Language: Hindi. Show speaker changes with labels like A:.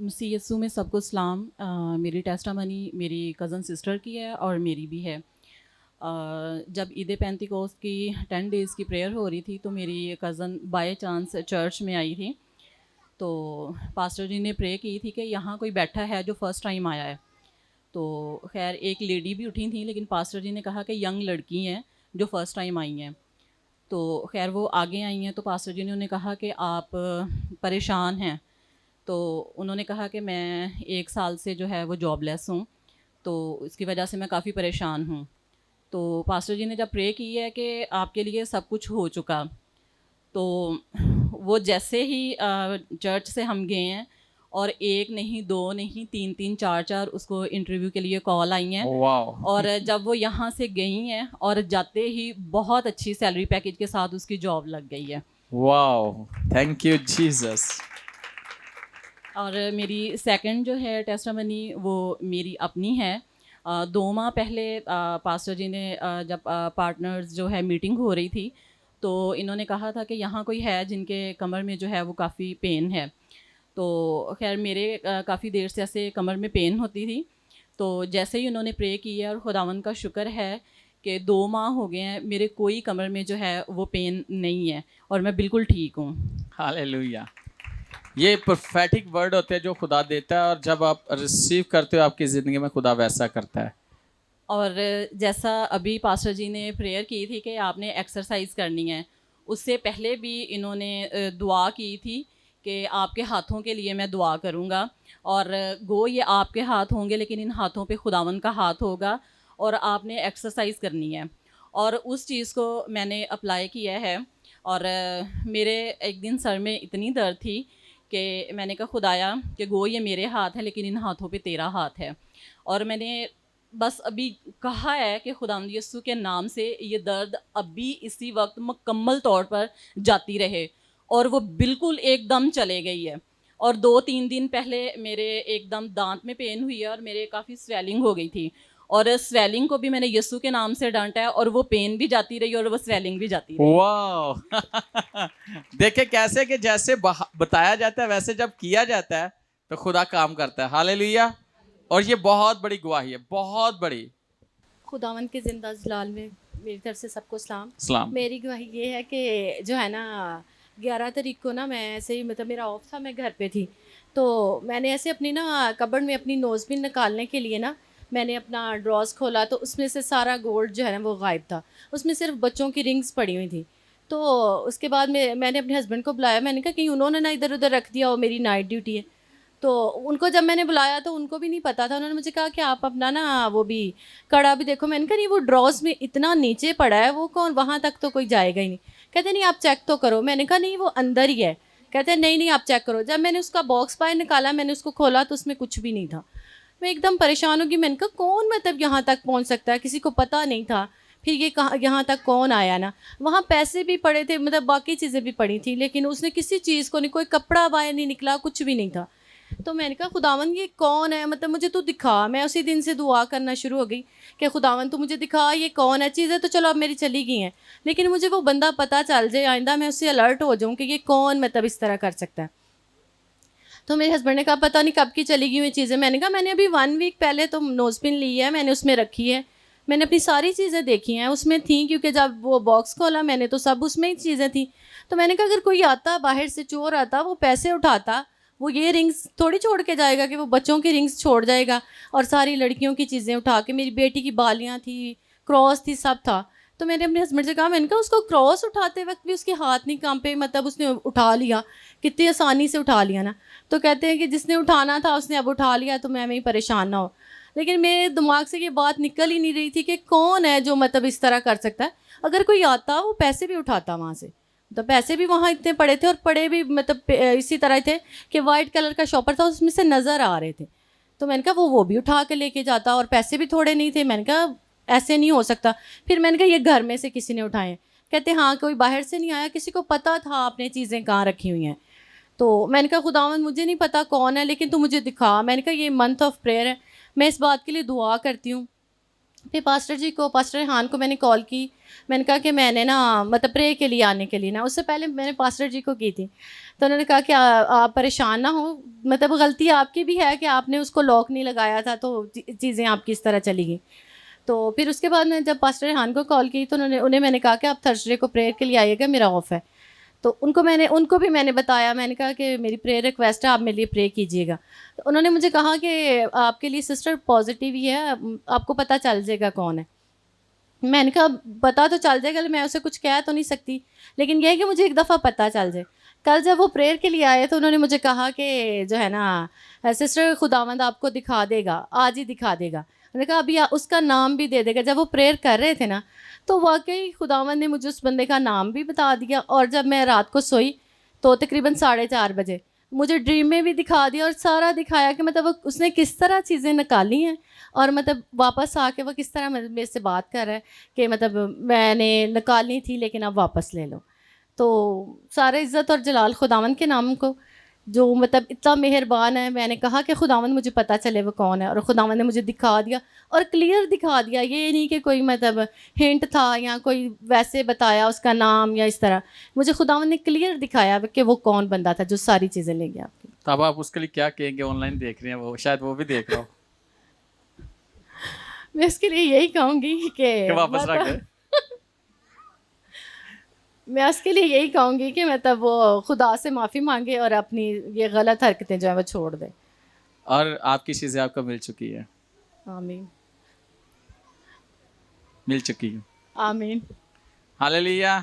A: मसीह यीशु में सबको सलाम। मेरी टेस्टामनी मेरी कज़न सिस्टर की है और मेरी भी है। जब ईद पेंतिकोस्त की 10 डेज़ की प्रेयर हो रही थी तो मेरी कज़न बाय चांस चर्च में आई थी। तो पास्टर जी ने प्रे की थी कि यहाँ कोई बैठा है जो फ़र्स्ट टाइम आया है। तो खैर एक लेडी भी उठी थी, लेकिन पास्टर जी ने कहा कि यंग लड़की हैं जो फ़र्स्ट टाइम आई हैं। तो खैर वो आगे आई हैं तो पास्टर जी ने उन्हें कहा कि आप परेशान हैं। तो उन्होंने कहा कि मैं 1 साल से जो है वो जॉबलेस हूँ, तो इसकी वजह से मैं काफ़ी परेशान हूँ। तो पास्टर जी ने जब प्रे की है कि आपके लिए सब कुछ हो चुका, तो वो जैसे ही चर्च से हम गए हैं और 1 नहीं, 2 नहीं, 3-3, 4-4 उसको इंटरव्यू के लिए कॉल आई हैं।
B: वाह
A: और जब वो यहाँ से गई हैं और जाते ही बहुत अच्छी सैलरी पैकेज के साथ उसकी जॉब लग गई है।
B: वाह, थैंक यू जीसस।
A: और मेरी सेकंड जो है टेस्टामनी वो मेरी अपनी है। 2 माह पहले पास्टर जी ने जब पार्टनर्स जो है मीटिंग हो रही थी, तो इन्होंने कहा था कि यहाँ कोई है जिनके कमर में जो है वो काफ़ी पेन है। तो खैर मेरे काफ़ी देर से ऐसे कमर में पेन होती थी। तो जैसे ही उन्होंने प्रे की है और खुदावंद का शुक्र है कि 2 माह हो गए हैं मेरे कोई कमर में जो है वो पेन नहीं है और मैं बिल्कुल ठीक हूँ।
B: हालेलुया। ये प्रोफेटिक वर्ड होते हैं जो खुदा देता है, और जब आप रिसीव करते हो आपकी ज़िंदगी में खुदा वैसा करता है।
A: और जैसा अभी पास्टर जी ने प्रेयर की थी कि आपने एक्सरसाइज करनी है, उससे पहले भी इन्होंने दुआ की थी कि आपके हाथों के लिए मैं दुआ करूँगा। और गो ये आपके हाथ होंगे लेकिन इन हाथों पे खुदावन का हाथ होगा और आपने एक्सरसाइज करनी है। और उस चीज़ को मैंने अप्लाई किया है। और मेरे एक दिन सर में इतनी दर्द थी कि मैंने कहा खुदाया कि गो ये मेरे हाथ है लेकिन इन हाथों पे तेरा हाथ है। और मैंने बस अभी कहा है कि खुदावंद यीशु के नाम से ये दर्द अभी इसी वक्त मुकम्मल तौर पर जाती रहे। और वो बिल्कुल एकदम चले गई है। और 2-3 दिन पहले मेरे एकदम दांत में पेन हुई है और मेरे काफ़ी स्वेलिंग हो गई थी। और स्वेलिंग को भी मैंने यीशु के नाम से डांटा है और वो पेन भी जाती रही और वो स्वेलिंग भी जाती रही।
B: वाह देखिए कैसे कि जैसे बताया जाता है वैसे जब किया जाता है तो खुदा काम करता है। हालेलुया। और ये बहुत बड़ी गवाही है, बहुत बड़ी।
C: खुदावन के ज़िंदा जलाल में मेरी तरफ से सबको सलाम।
B: सलाम।
C: मेरी गवाही ये है कि जो है ना 11 तारीख को ना मैं ऐसे ही मतलब मेरा ऑफ था, मैं घर पे थी, तो मैंने ऐसे अपनी ना कबर्ड में अपनी नोज़पिन निकालने के लिए ना मैंने अपना ड्रॉज़ खोला तो उसमें से सारा गोल्ड जो है ना वो गायब था। उसमें सिर्फ बच्चों की रिंग्स पड़ी हुई थी। तो उसके बाद मैंने अपने हस्बैंड को बुलाया, मैंने कहा कहीं उन्होंने ना इधर उधर रख दिया हो, मेरी नाइट ड्यूटी है। तो उनको जब मैंने बुलाया तो उनको भी नहीं पता था। उन्होंने मुझे कहा कि आप अपना ना वो भी कड़ा भी देखो। मैंने कहा नहीं, वो ड्रॉज में इतना नीचे पड़ा है, वो कौन वहाँ तक तो कोई जाएगा ही नहीं। कहते नहीं आप चेक तो करो। मैंने कहा नहीं वो अंदर ही है। कहते नहीं नहीं आप चेक करो। जब मैंने उसका बॉक्स बाहर निकाला, मैंने उसको खोला तो उसमें कुछ भी नहीं था। मैं एकदम परेशान होगी। मैंने कहा कौन मतलब यहाँ तक पहुँच सकता है, किसी को पता नहीं था। फिर ये कहाँ यहाँ तक कौन आया ना। वहाँ पैसे भी पड़े थे, मतलब बाकी चीज़ें भी पड़ी थी, लेकिन उसने किसी चीज़ को नहीं, कोई कपड़ा बाहर नहीं निकला, कुछ भी नहीं था। तो मैंने कहा खुदावन ये कौन है, मतलब मुझे तू दिखा। मैं उसी दिन से दुआ करना शुरू हो गई कि खुदावन तू मुझे दिखा ये कौन है। चीज़ें तो चलो अब मेरी चली गई हैं, लेकिन मुझे वो बंदा पता चल जाए, आइंदा मैं उससे अलर्ट हो जाऊँ कि ये कौन मतलब इस तरह कर सकता है। तो मेरे हस्बैंड ने कहा पता नहीं कब की चली गई हुई चीज़ें। मैंने कहा मैंने अभी 1 वीक पहले तो नोज़पिन ली है, मैंने उसमें रखी है, मैंने अपनी सारी चीज़ें देखी हैं उसमें थी, क्योंकि जब वो बॉक्स खोला मैंने तो सब उसमें ही चीज़ें थी। तो मैंने कहा अगर कोई आता बाहर से, चोर आता, वो पैसे उठाता, वो ये रिंग्स थोड़ी छोड़ के जाएगा कि वो बच्चों की रिंग्स छोड़ जाएगा और सारी लड़कियों की चीज़ें उठा के। मेरी बेटी की बालियाँ थी, क्रॉस थी, सब था। तो मैंने अपने हस्बैंड से कहा, मैंने कहा उसको क्रॉस उठाते वक्त भी उसके हाथ नहीं कांपे, मतलब उसने उठा लिया, कितनी आसानी से उठा लिया ना। तो कहते हैं कि जिसने उठाना था उसने अब उठा लिया, तो मैं ही परेशान ना हो। लेकिन मेरे दिमाग से ये बात निकल ही नहीं रही थी कि कौन है जो मतलब इस तरह कर सकता है। अगर कोई आता वो पैसे भी उठाता वहाँ से, तो पैसे भी वहाँ इतने पड़े थे और पड़े भी मतलब इसी तरह थे कि वाइट कलर का शॉपर था, उसमें से नज़र आ रहे थे। तो मैंने कहा वो भी उठा के लेके जाता, और पैसे भी थोड़े नहीं थे। मैंने कहा ऐसे नहीं हो सकता। फिर मैंने कहा ये घर में से किसी ने उठाए हैं। कहते हाँ कोई बाहर से नहीं आया, किसी को पता था आपने चीज़ें कहाँ रखी हुई हैं। तो मैंने कहा खुदावंद मुझे नहीं पता कौन है, लेकिन तू मुझे दिखा। मैंने कहा ये मंथ ऑफ प्रेयर है, मैं इस बात के लिए दुआ करती हूँ फिर पास्टर हान को मैंने कॉल की। मैंने कहा कि मैंने ना मतलब प्रे के लिए आने के लिए ना, उससे पहले मैंने पास्टर जी को की थी। तो उन्होंने कहा कि आप परेशान ना हो, मतलब गलती आपकी भी है कि आपने उसको लॉक नहीं लगाया था, तो चीज़ें आपकी इस तरह चली गई। तो फिर उसके बाद मैं जब पास्टर हान को कॉल की तो उन्हें मैंने कहा कि आप थर्सडे को प्रेयर के लिए आइएगा, मेरा ऑफ है। तो उनको भी मैंने बताया, मैंने कहा कि मेरी प्रेयर रिक्वेस्ट है, आप मेरे लिए प्रे कीजिएगा। तो उन्होंने मुझे कहा कि आपके लिए सिस्टर पॉजिटिव ही है, आपको पता चल जाएगा कौन है। मैंने कहा पता तो चल जाएगा, मैं उसे कुछ कह तो नहीं सकती, लेकिन यह है कि मुझे एक दफ़ा पता चल जाए। कल जब वो प्रेयर के लिए आए तो उन्होंने मुझे कहा कि जो है ना सिस्टर, खुदावंद आपको दिखा देगा, आज ही दिखा देगा। मैंने कहा अभी उसका नाम भी दे देगा। जब वो प्रेयर कर रहे थे ना, तो वाकई खुदावंद ने मुझे उस बंदे का नाम भी बता दिया। और जब मैं रात को सोई तो तकरीबन 4:30 बजे मुझे ड्रीम में भी दिखा दिया और सारा दिखाया कि मतलब उसने किस तरह चीज़ें निकाली हैं, और मतलब वापस आके वो किस तरह मेरे से बात कर रहा है कि मतलब मैंने निकालनी थी लेकिन अब वापस ले लो। तो सारा इज़्ज़त और जलाल खुदावंद के नाम को, जो मतलब इतना मेहरबान है। मैंने कहा कि खुदावंद मुझे पता चले वो कौन है, और खुदावंद ने मुझे दिखा दिया और क्लियर दिखा दिया। ये नहीं कि कोई मतलब हिंट था या कोई वैसे बताया उसका नाम या इस तरह, मुझे खुदावंद ने क्लियर दिखाया कि वो कौन बंदा था जो सारी चीज़ें ले गया आपकी।
B: तो अब आप उसके लिए क्या कहेंगे? ऑनलाइन देख रहे हैं वो, शायद वो भी देख रहा हो
C: मैं इसके लिए यही कहूँगी
B: कि वापस रख दे।
C: मैं उसके लिए यही कहूँगी कि मतलब वो खुदा से माफ़ी मांगे और अपनी ये गलत हरकतें जो है वो छोड़ दे।
B: और आपकी चीज़ें आपको मिल चुकी है,
C: आमीन।
B: मिल चुकी है।
C: आमीन।
B: हालेलुया।